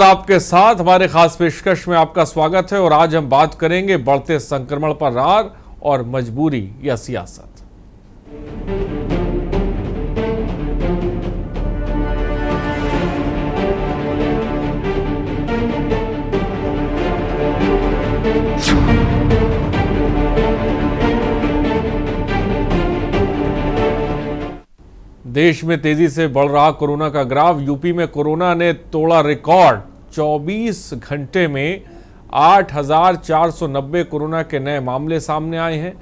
आपके साथ हमारे खास पेशकश में आपका स्वागत है और आज हम बात करेंगे बढ़ते संक्रमण पर रार और मजबूरी या सियासत। देश में तेजी से बढ़ रहा कोरोना का ग्राफ। यूपी में कोरोना ने तोड़ा रिकॉर्ड। 24 घंटे में 8,490 कोरोना के नए मामले सामने आए हैं।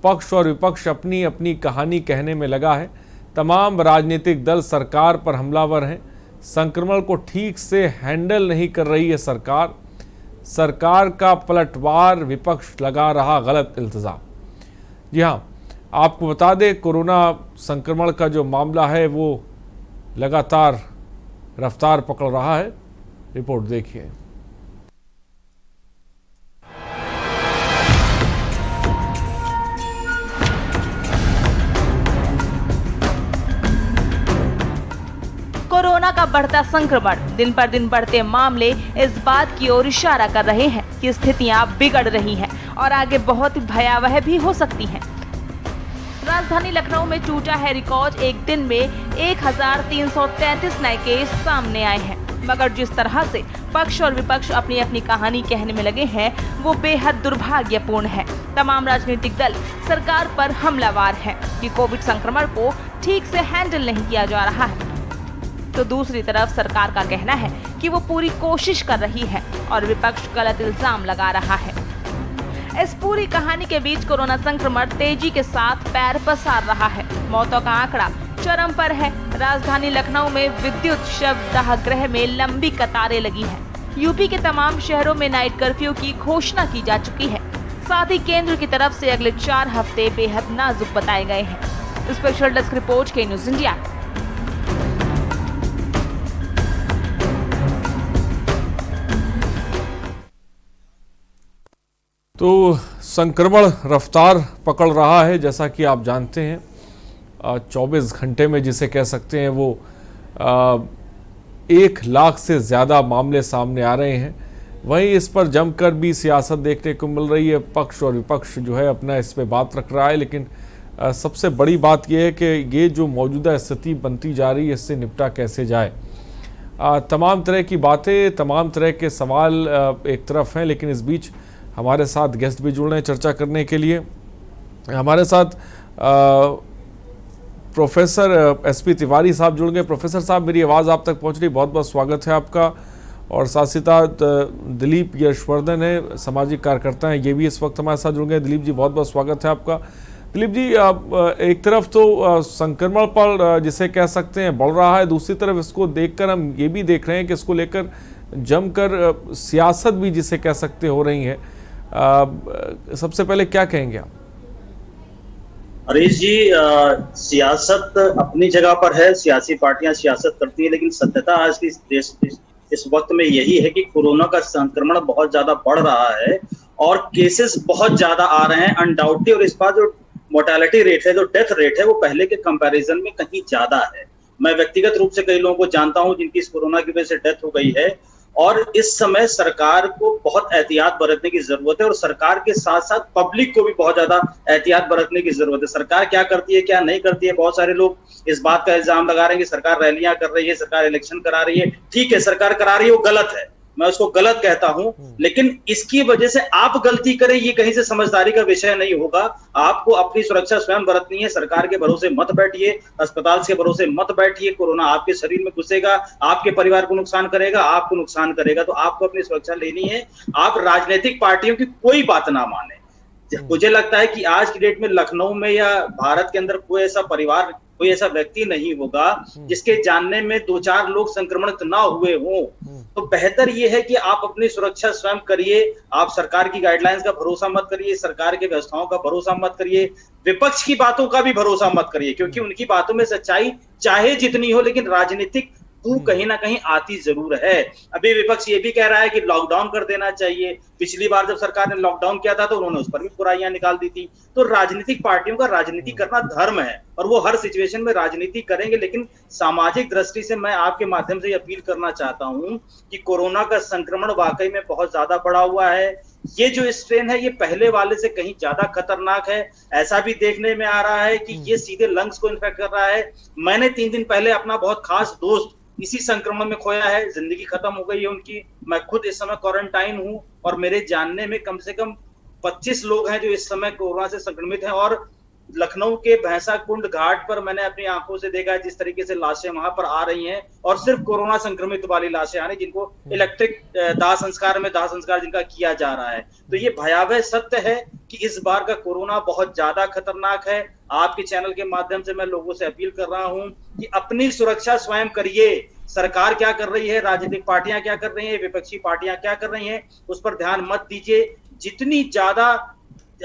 पक्ष और विपक्ष अपनी अपनी कहानी कहने में लगा है। तमाम राजनीतिक दल सरकार पर हमलावर हैं। संक्रमण को ठीक से हैंडल नहीं कर रही है सरकार। सरकार का पलटवार, विपक्ष लगा रहा गलत इल्जाम। जी हाँ, आपको बता दें, कोरोना संक्रमण का जो मामला है वो लगातार रफ्तार पकड़ रहा है। रिपोर्ट देखिए। कोरोना का बढ़ता संक्रमण, दिन पर दिन बढ़ते मामले इस बात की ओर इशारा कर रहे हैं कि स्थितियां बिगड़ रही हैं और आगे बहुत भयावह भी हो सकती हैं। राजधानी लखनऊ में टूटा है रिकॉर्ड। एक दिन में 1,333 नए केस सामने आए हैं। मगर जिस तरह से पक्ष और विपक्ष अपनी अपनी कहानी कहने में लगे हैं वो बेहद दुर्भाग्यपूर्ण है। तमाम राजनीतिक दल सरकार पर हमलावर हैं कि कोविड संक्रमण को ठीक से हैंडल नहीं किया जा रहा है, तो दूसरी तरफ सरकार का कहना है कि वो पूरी कोशिश कर रही है और विपक्ष गलत इल्जाम लगा रहा है। इस पूरी कहानी के बीच कोरोना संक्रमण तेजी के साथ पैर पसार रहा है। मौतों का आंकड़ा चरम पर है। राजधानी लखनऊ में विद्युत शवदाह गृह में लंबी कतारें लगी हैं। यूपी के तमाम शहरों में नाइट कर्फ्यू की घोषणा की जा चुकी है। साथ ही केंद्र की तरफ से अगले 4 हफ्ते बेहद नाजुक बताए गए हैं। स्पेशल डेस्क रिपोर्ट के न्यूज इंडिया। तो संक्रमण रफ्तार पकड़ रहा है, जैसा कि आप जानते हैं। 24 घंटे में जिसे कह सकते हैं वो 1 लाख से ज़्यादा मामले सामने आ रहे हैं। वहीं इस पर जमकर भी सियासत देखने को मिल रही है। पक्ष और विपक्ष जो है अपना इस पे बात रख रहा है, लेकिन सबसे बड़ी बात यह है कि ये जो मौजूदा स्थिति बनती जा रही है इससे निपटा कैसे जाए। तमाम तरह की बातें, तमाम तरह के सवाल एक तरफ हैं, लेकिन इस बीच हमारे साथ गेस्ट भी जुड़ रहे हैं चर्चा करने के लिए। हमारे साथ प्रोफेसर एसपी तिवारी साहब जुड़ गए। प्रोफेसर साहब, मेरी आवाज़ आप तक पहुंच रही, बहुत बहुत स्वागत है आपका। और साथ ही साथ दिलीप यशवर्धन है, सामाजिक कार्यकर्ता हैं, ये भी इस वक्त हमारे साथ जुड़ गए। दिलीप जी, बहुत बहुत स्वागत है आपका। दिलीप जी, एक तरफ तो संक्रमण पर जिसे कह सकते हैं बढ़ रहा है, दूसरी तरफ इसको देखकर हम ये भी देख रहे हैं कि इसको लेकर जमकर सियासत भी जिसे कह सकते हो रही है। सबसे पहले क्या कहेंगे आप? हरीश जी, सियासत अपनी जगह पर है, सियासी पार्टियां सियासत करती है, लेकिन सत्यता आज की इस वक्त में यही है कि कोरोना का संक्रमण बहुत ज्यादा बढ़ रहा है और केसेस बहुत ज्यादा आ रहे हैं अनडाउटली। और इस बार जो मोर्टेलिटी रेट है, जो डेथ रेट है, वो पहले के कंपैरिजन में कहीं ज्यादा है। मैं व्यक्तिगत रूप से कई लोगों को जानता हूं जिनकी इस कोरोना की वजह से डेथ हो गई है। और इस समय सरकार को बहुत एहतियात बरतने की जरूरत है और सरकार के साथ साथ पब्लिक को भी बहुत ज्यादा एहतियात बरतने की जरूरत है। सरकार क्या करती है, क्या नहीं करती है। बहुत सारे लोग इस बात का इल्जाम लगा रहे हैं कि सरकार रैलियां कर रही है, सरकार इलेक्शन करा रही है। ठीक है, सरकार करा रही है, वो गलत है, मैं उसको गलत कहता हूं, लेकिन इसकी वजह से आप गलती करें ये कहीं से समझदारी का विषय नहीं होगा। आपको अपनी सुरक्षा स्वयं बरतनी है। सरकार के भरोसे मत बैठिए, अस्पताल के भरोसे मत बैठिए। कोरोना आपके शरीर में घुसेगा, आपके परिवार को नुकसान करेगा, आपको नुकसान करेगा, तो आपको अपनी सुरक्षा लेनी है। आप राजनीतिक पार्टियों की कोई बात ना माने। मुझे लगता है कि आज की डेट में लखनऊ में या भारत के अंदर कोई ऐसा परिवार, कोई ऐसा व्यक्ति नहीं होगा जिसके जानने में 2-4 लोग संक्रमणित ना हुए हों। तो बेहतर यह है कि आप अपनी सुरक्षा स्वयं करिए। आप सरकार की गाइडलाइंस का भरोसा मत करिए, सरकार के व्यवस्थाओं का भरोसा मत करिए, विपक्ष की बातों का भी भरोसा मत करिए, क्योंकि उनकी बातों में सच्चाई चाहे जितनी हो, लेकिन राजनीतिक कहीं ना कहीं आती जरूर है। अभी विपक्ष ये भी कह रहा है कि लॉकडाउन कर देना चाहिए। पिछली बार जब सरकार ने लॉकडाउन किया था तो उन्होंने उस पर भी बुराइयां निकाल दी थी। तो राजनीतिक पार्टियों का राजनीति करना धर्म है और वो हर सिचुएशन में राजनीति करेंगे। लेकिन सामाजिक दृष्टि से मैं आपके माध्यम से अपील करना चाहता हूं कि कोरोना का संक्रमण वाकई में बहुत ज्यादा बढ़ा हुआ है। ये जो स्ट्रेन है ये पहले वाले से कहीं ज्यादा खतरनाक है। ऐसा भी देखने में आ रहा है कि ये सीधे लंग्स को इन्फेक्ट कर रहा है। मैंने 3 दिन पहले अपना बहुत खास दोस्त इसी संक्रमण में खोया है, जिंदगी खत्म हो गई है उनकी। मैं खुद इस समय क्वारंटाइन हूं और मेरे जानने में कम से कम 25 लोग हैं जो इस समय कोरोना से संक्रमित हैं। और लखनऊ के भैंसा कुंड घाट पर मैंने अपनी आंखों से देखा है जिस तरीके से लाशें वहां पर आ रही हैं, और सिर्फ कोरोना संक्रमित वाली लाशें आ रही जिनको इलेक्ट्रिक दाह संस्कार जिनका किया जा रहा है। तो ये भयावह सत्य है कि इस बार का कोरोना बहुत ज्यादा खतरनाक है। आपके चैनल के माध्यम से मैं लोगों से अपील कर रहा हूं कि अपनी सुरक्षा स्वयं करिए। सरकार क्या कर रही है, राजनीतिक पार्टियां क्या कर रही हैं, विपक्षी पार्टियां क्या कर रही हैं, उस पर ध्यान मत दीजिए। जितनी ज्यादा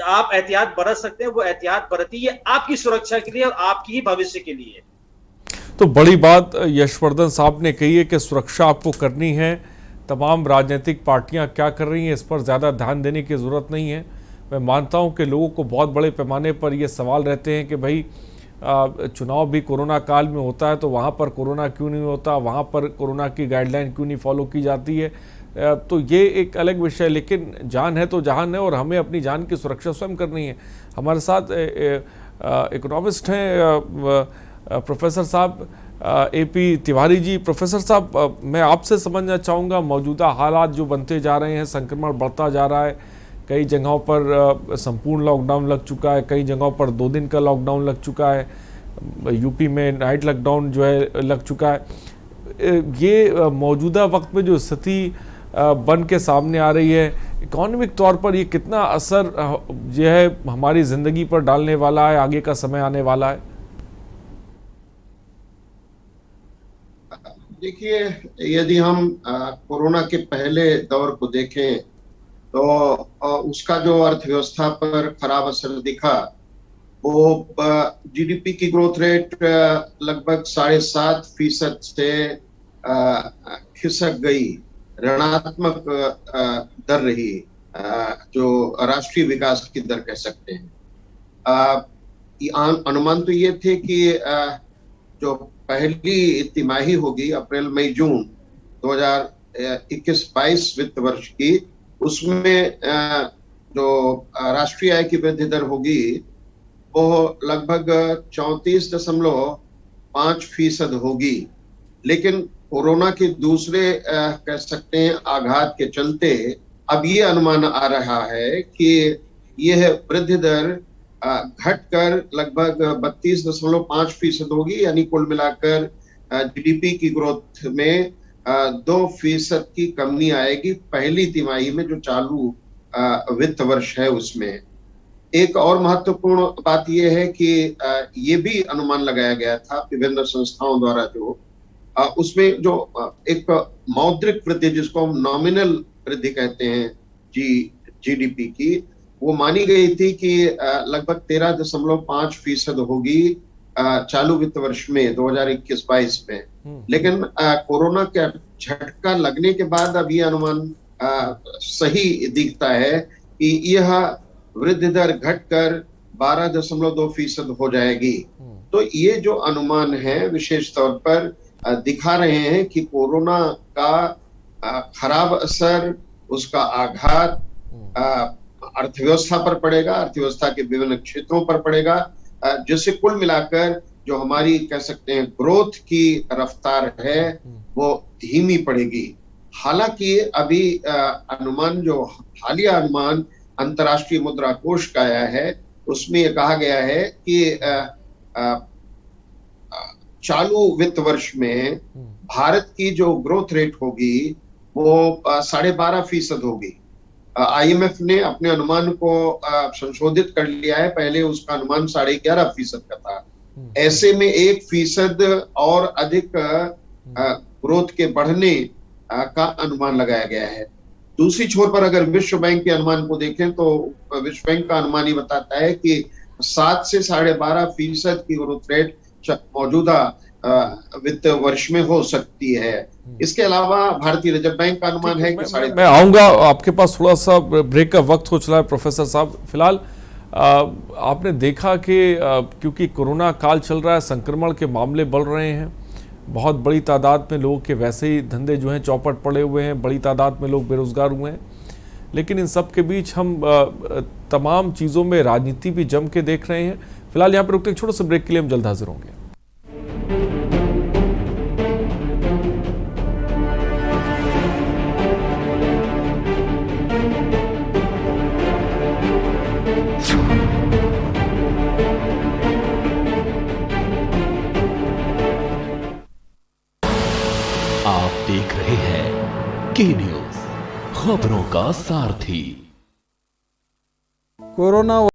आप एहतियात बरत सकते हैं वो एहतियात बरतिए, आपकी सुरक्षा के लिए और आपकी ही भविष्य के लिए। तो बड़ी बात यशवर्धन साहब ने कही है कि सुरक्षा आपको करनी है। तमाम राजनीतिक पार्टियां क्या कर रही हैं इस पर ज़्यादा ध्यान देने की ज़रूरत नहीं है। मैं मानता हूं कि लोगों को बहुत बड़े पैमाने पर ये सवाल रहते हैं कि भाई चुनाव भी कोरोना काल में होता है तो वहाँ पर कोरोना क्यों नहीं होता, वहाँ पर कोरोना की गाइडलाइन क्यों नहीं फॉलो की जाती है। तो ये एक अलग विषय है, लेकिन जान है तो जहान है और हमें अपनी जान की सुरक्षा स्वयं करनी है। हमारे साथ इकोनॉमिस्ट हैं प्रोफेसर साहब AP तिवारी जी। प्रोफेसर साहब, मैं आपसे समझना चाहूँगा मौजूदा हालात जो बनते जा रहे हैं, संक्रमण बढ़ता जा रहा है, कई जगहों पर संपूर्ण लॉकडाउन लग चुका है, कई जगहों पर 2 दिन का लॉकडाउन लग चुका है, यूपी में नाइट लॉकडाउन जो है लग चुका है। ये मौजूदा वक्त में जो स्थिति बन के सामने आ रही है, इकोनॉमिक तौर पर ये कितना असर जो है हमारी ज़िंदगी पर डालने वाला है, आगे का समय आने वाला है? देखिए, यदि हम कोरोना के पहले दौर को देखें तो उसका जो अर्थव्यवस्था पर खराब असर दिखा वो GDP की ग्रोथ रेट लगभग 7.5% से खिसक गई, ऋणात्मक दर रही, जो राष्ट्रीय विकास की दर कह सकते हैं। अनुमान तो ये थे कि जो पहली तिमाही होगी अप्रैल मई जून 2021-22 वित्त वर्ष की, उसमें जो राष्ट्रीय आय की वृद्धि दर होगी वो लगभग 34.5% होगी। लेकिन कोरोना के दूसरे कह सकते हैं आघात के चलते अब ये अनुमान आ रहा है कि यह वृद्धि दर घटकर लगभग 32.5% होगी, यानी कुल मिलाकर GDP की ग्रोथ में 2% की कमी आएगी पहली तिमाही में, जो चालू वित्त वर्ष है उसमें। एक और महत्वपूर्ण बात यह है कि ये भी अनुमान लगाया गया था विभिन्न संस्थाओं द्वारा, जो उसमें जो एक मौद्रिक वृद्धि जिसको हम नॉमिनल वृद्धि कहते हैं GDP की, वो मानी गई थी कि लगभग 13.5% होगी चालू वित्त वर्ष में 2021-22 में। लेकिन कोरोना का झटका लगने के बाद अब ये अनुमान सही दिखता है कि यह वृद्धि दर घटकर 12.2% हो जाएगी। तो ये जो अनुमान है विशेष तौर पर दिखा रहे हैं कि कोरोना का खराब असर, उसका आघात अर्थव्यवस्था पर पड़ेगा, अर्थव्यवस्था के विभिन्न क्षेत्रों पर पड़ेगा, जिससे कुल मिलाकर जो हमारी कह सकते हैं ग्रोथ की रफ्तार है वो धीमी पड़ेगी। हालांकि अभी अनुमान, जो हालिया अनुमान अंतर्राष्ट्रीय मुद्रा कोष का आया है, उसमें यह कहा गया है कि चालू वित्त वर्ष में भारत की जो ग्रोथ रेट होगी वो 12.5% होगी। IMF ने अपने अनुमान को संशोधित कर लिया है, पहले उसका अनुमान 11.5% का था। ऐसे में 1% और अधिक ग्रोथ के बढ़ने का अनुमान लगाया गया है। दूसरी छोर पर अगर विश्व बैंक के अनुमान को देखें तो विश्व बैंक का अनुमान ये बताता है कि 7 से 12.5% की ग्रोथ रेट मौजूदा वित्त वर्ष में हो सकती है। इसके अलावा भारतीय रिजर्व बैंक का अनुमान है कि मैं आऊंगा आपके पास, थोड़ा सा ब्रेक का वक्त हो चला है प्रोफेसर साहब। फिलहाल आपने देखा कि क्योंकि कोरोना काल चल रहा है, संक्रमण के मामले बढ़ रहे हैं, बहुत बड़ी तादाद में लोगों के वैसे ही धंधे जो हैं चौपट पड़े हुए हैं, बड़ी तादाद में लोग बेरोजगार हुए हैं, लेकिन इन सब के बीच हम तमाम चीज़ों में राजनीति भी जम के देख रहे हैं। फिलहाल यहाँ पर रुकते हैं, छोटे से ब्रेक के लिए हम जल्द हाजिर होंगे। आप देख रहे हैं के न्यूज़, खबरों का सारथी। कोरोना